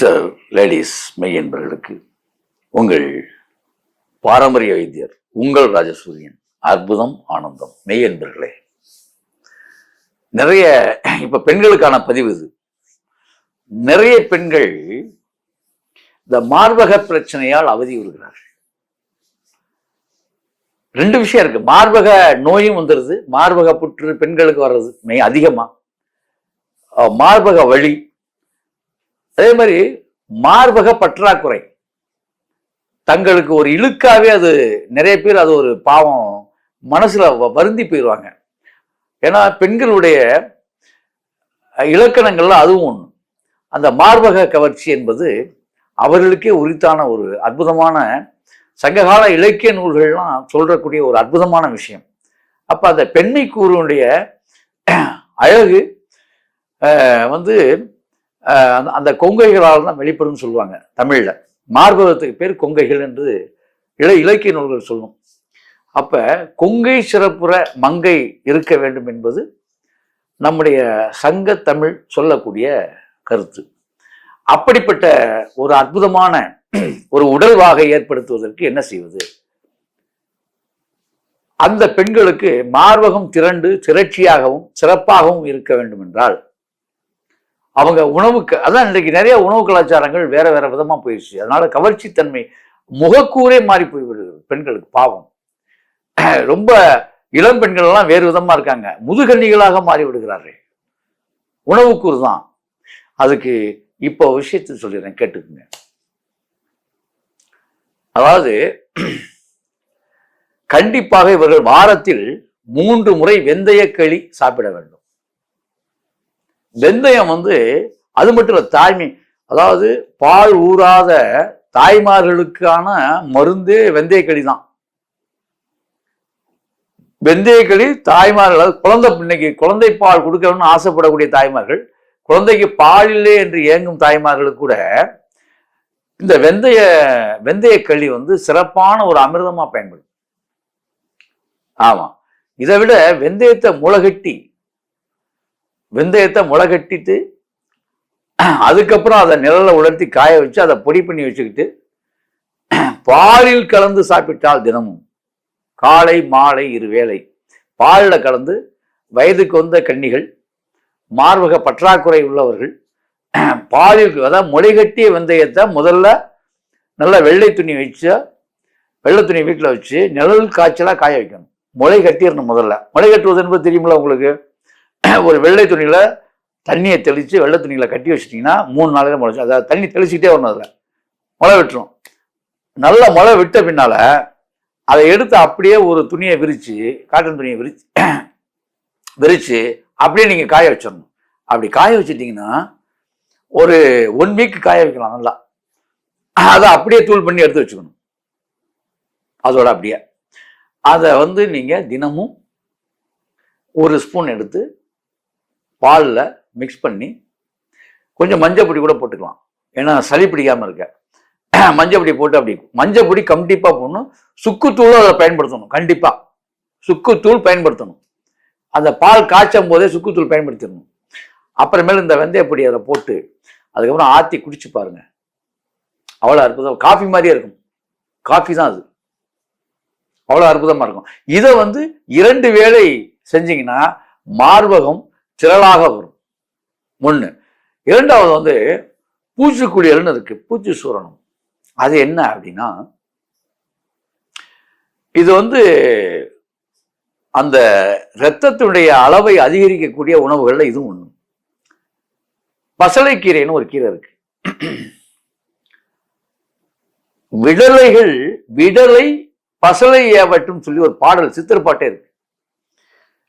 Mister ladies மெய் என்பவர்களுக்கு உங்கள் பாரம்பரிய வைத்தியர் உங்கள் ராஜசூரியன். அற்புதம் ஆனந்தம் மெய் என்பர்களே. நிறைய இப்ப பெண்களுக்கான பதிவு இது. நிறைய பெண்கள் இந்த மார்பக பிரச்சனையால் அவதி வருகிறார்கள். ரெண்டு விஷயம் இருக்கு. மார்பக நோயும் வந்துடுது, மார்பக புற்று பெண்களுக்கு வர்றது மெய் அதிகமா, மார்பக வலி, அதே மாதிரி மார்பக பற்றாக்குறை. தங்களுக்கு ஒரு இழுக்காவே அது நிறைய பேர் அது ஒரு பாவம் மனசுல வருந்தி போயிடுவாங்க. ஏன்னா பெண்களுடைய இலக்கணங்கள்ல அதுவும் ஒண்ணு. அந்த மார்பக கவர்ச்சி என்பது அவர்களுக்கே உரித்தான ஒரு அற்புதமான சங்ககால இலக்கிய நூல்கள்லாம் சொல்றக்கூடிய ஒரு அற்புதமான விஷயம். அப்ப அந்த பெண்மை கூறுடைய அழகு வந்து அந்த கொங்கைகளால் தான் வெளிப்படும் சொல்லுவாங்க தமிழ்ல. மார்பகத்துக்கு பேர் கொங்கைகள் என்று இலக்கிய நூல்கள் சொல்லும். அப்ப கொங்கை சிறப்புற மங்கை இருக்க வேண்டும் என்பது நம்முடைய சங்க தமிழ் சொல்லக்கூடிய கருத்து. அப்படிப்பட்ட ஒரு அற்புதமான ஒரு உடல்வாகை ஏற்படுத்துவதற்கு என்ன செய்வது? அந்த பெண்களுக்கு மார்பகம் திரண்டு திரட்சியாகவும் சிறப்பாகவும் இருக்க வேண்டும் என்றால் அவங்க உணவுக்கு, அதான் இன்றைக்கு நிறைய உணவு கலாச்சாரங்கள் வேற வேற விதமா போயிடுச்சு. அதனால கவர்ச்சி தன்மை முகக்கூரே மாறி போய்விடுது பெண்களுக்கு. பாவம், ரொம்ப இளம் பெண்கள் எல்லாம் வேறு விதமா இருக்காங்க, முதுகன்னிகளாக மாறி விடுகிறார்கள். உணவுக்கூறு தான் அதுக்கு. இப்போ விஷயத்தை சொல்லிடுறேன், கேட்டுக்குங்க. அதாவது கண்டிப்பாக இவர்கள் வாரத்தில் 3 முறை வெந்தய களி சாப்பிட வேண்டும். வெந்தயம் அது மட்டும் இல்ல, தாய்மை, அதாவது பால் ஊறாத தாய்மார்களுக்கான மருந்தே வெந்தயக்களி தான். வெந்தயக்களி தாய்மார்கள், குழந்தை பால் கொடுக்கணும்னு ஆசைப்படக்கூடிய தாய்மார்கள், குழந்தைக்கு பால் இல்லை என்று ஏங்கும் தாய்மார்களுக்கு கூட இந்த வெந்தயக்களி சிறப்பான ஒரு அமிர்தமா பயன்படும். ஆமா, இதை விட வெந்தயத்தை முளைகட்டிட்டு அதுக்கப்புறம் அதை நிழல உலர்த்தி காய வச்சு அதை பொடி பண்ணி வச்சுக்கிட்டு பாலில் கலந்து சாப்பிட்டால் தினமும் காலை மாலை 2 வேளை பாலில் கலந்து வயதுக்கு வந்த கன்னிகள், மார்பக பற்றாக்குறை உள்ளவர்கள் பாலில், அதாவது முளைகட்டிய வெந்தயத்தை முதல்ல நல்ல வெள்ளை துணி வீட்டில் வச்சு நிழல் காய்ச்சலா காய வைக்கணும். முளை கட்டிடணும். முதல்ல முளை கட்டுவது என்பது தெரியுமில்ல உங்களுக்கு. ஒரு வெள்ளை துணியில தண்ணியை தெளிச்சு வெள்ளை துணியில கட்டி வச்சிட்டீங்கன்னா 3 நாளையில முளைச்சு, அதாவது தண்ணி தெளிச்சுக்கிட்டே வரணும். அதுல முளை விட்டுரும். நல்ல முளை விட்ட பின்னால அதை எடுத்து அப்படியே ஒரு துணியை விரிச்சு, காட்டன் துணியை விரிச்சு அப்படியே நீங்க காய வச்சிடணும். அப்படி காய வச்சிட்டீங்கன்னா ஒரு 1 வீக் காய வைக்கலாம் நல்லா. அதை அப்படியே தூள் பண்ணி எடுத்து வச்சுக்கணும். அதோட அப்படியே அதை நீங்க தினமும் 1 ஸ்பூன் எடுத்து பாலில் மிக்ஸ் பண்ணி கொஞ்சம் மஞ்சள் பொடி கூட போட்டுக்கலாம். ஏன்னா சளி பிடிக்காமல் இருக்க மஞ்சள் பொடி போட்டு, அப்படி மஞ்சள் பொடி கண்டிப்பாக போடணும். சுக்குத்தூளும் அதை பயன்படுத்தணும். கண்டிப்பாக சுக்குத்தூள் பயன்படுத்தணும். அந்த பால் காய்ச்சும் போதே சுக்குத்தூள் பயன்படுத்திடணும். அப்புறமேல இந்த வெந்தயப்பொடி அதில் போட்டு அதுக்கப்புறம் ஆற்றி குடிச்சு பாருங்க. அவ்வளோ அற்புதம். காஃபி மாதிரியே இருக்கும். காஃபி தான் அது. அவ்வளோ அற்புதமாக இருக்கும். இதை 2 வேளை செஞ்சீங்கன்னா மார்பகம் திரளாக வரும். 1. 2வது பூச்சிக்குளியல்னு இருக்கு, பூச்சி சூரணம். அது என்ன அப்படின்னா, இது அந்த இரத்தத்தினுடைய அளவை அதிகரிக்கக்கூடிய உணவுகள்ல இதுவும் ஒண்ணு. பசலைக்கீரைன்னு ஒரு கீரை இருக்கு. விடலை பசலை ஏவட்டும் சொல்லி ஒரு பாடல், சித்திரப்பாட்டே இருக்கு.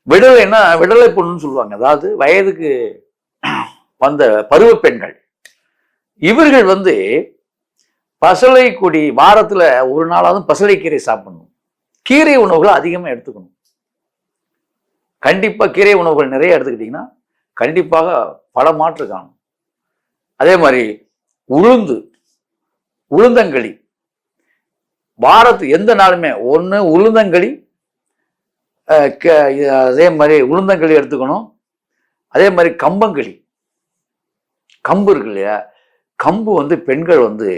விடலைன்னா விடலை பொண்ணுன்னு சொல்லுவாங்க. அதாவது வயதுக்கு வந்த பருவ பெண்கள். இவர்கள் பசலை கொடி வாரத்துல 1 நாளாவது பசலைக்கீரை சாப்பிடணும். கீரை உணவுகளை அதிகமா எடுத்துக்கணும். கண்டிப்பா கீரை உணவுகள் நிறைய எடுத்துக்கிட்டீங்கன்னா கண்டிப்பாக பல மாற்று காணும். அதே மாதிரி உளுந்தங்களி வாரத்துக்கு எந்த நாளுமே 1 உளுந்தங்களி, அதே மாதிரி உளுந்தங்களி எடுத்துக்கணும். அதே மாதிரி கம்பங்களி, கம்பு இருக்கு இல்லையா, கம்பு வந்து பெண்கள் வந்து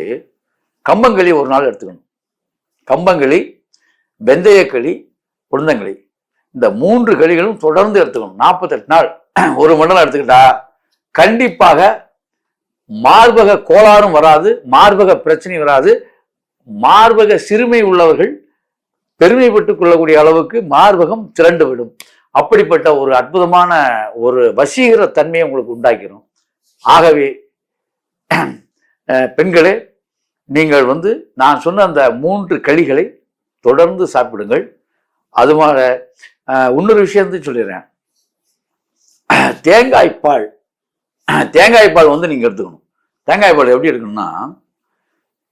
கம்பங்களி ஒரு நாள் எடுத்துக்கணும். கம்பங்களி, வெந்தயக்களி, உளுந்தங்களி, இந்த 3 களிகளும் தொடர்ந்து எடுத்துக்கணும். 48 நாள் 1 மண்டலம் எடுத்துக்கிட்டா கண்டிப்பாக மார்பக கோளாறும் வராது, மார்பக பிரச்சனை வராது. மார்பக சிறுமை உள்ளவர்கள் பெருமைப்பட்டுக் கொள்ளக்கூடிய அளவுக்கு மார்பகம் திரண்டு விடும். அப்படிப்பட்ட ஒரு அற்புதமான ஒரு வசீகர தன்மையை உங்களுக்கு உண்டாக்கிறோம். ஆகவே பெண்களே, நீங்கள் வந்து நான் சொன்ன அந்த 3 களிகளை தொடர்ந்து சாப்பிடுங்கள். அது மாதிரி இன்னொரு விஷயத்தை சொல்லிடுறேன். தேங்காய்ப்பால் வந்து நீங்க எடுத்துக்கணும். தேங்காய்ப்பால் எப்படி எடுக்கணும்னா,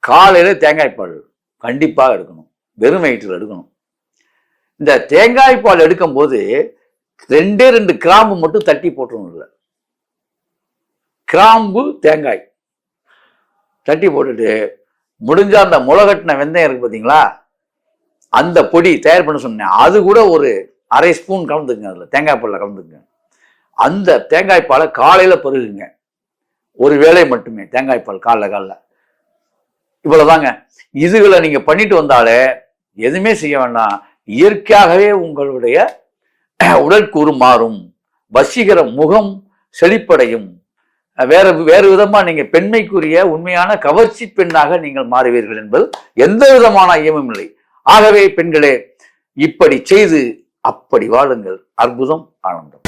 காலையில தேங்காய்ப்பால் கண்டிப்பாக எடுக்கணும். வெறும் வயிற்றில் எடுக்கணும். இந்த தேங்காய்ப்பால் எடுக்கும் போது 2 கிராம்பு மட்டும் தட்டி போட்டுருணும். இல்லை, கிராம்பு தேங்காய் தட்டி போட்டுட்டு முடிஞ்ச அந்த முளைகட்டின வெந்தயம் இருக்கு பார்த்தீங்களா, அந்த பொடி தயார் பண்ண சொன்னேன், அது கூட ஒரு அரை ஸ்பூன் கலந்துக்குங்க. அதில் தேங்காய்ப்பாலில் கலந்துக்குங்க. அந்த தேங்காய்ப்பாலை காலையில் பருகுங்க. ஒரு வேளை மட்டுமே தேங்காய்ப்பால் காலைல. இவ்வளவுதாங்க. இதுகளை நீங்க பண்ணிட்டு வந்தாலே எதுவுமே செய்ய வேண்டாம். இயற்கையாகவே உங்களுடைய உடற்கூறு மாறும், வசீகர முகம் செழிப்படையும், வேறு விதமா நீங்க பெண்மைக்குரிய உண்மையான கவர்ச்சி பெண்ணாக நீங்கள் மாறுவீர்கள் என்பது எந்த விதமான ஐயமும் இல்லை. ஆகவே பெண்களே, இப்படி செய்து அப்படி வாழுங்கள். அற்புதம், ஆனந்தம்.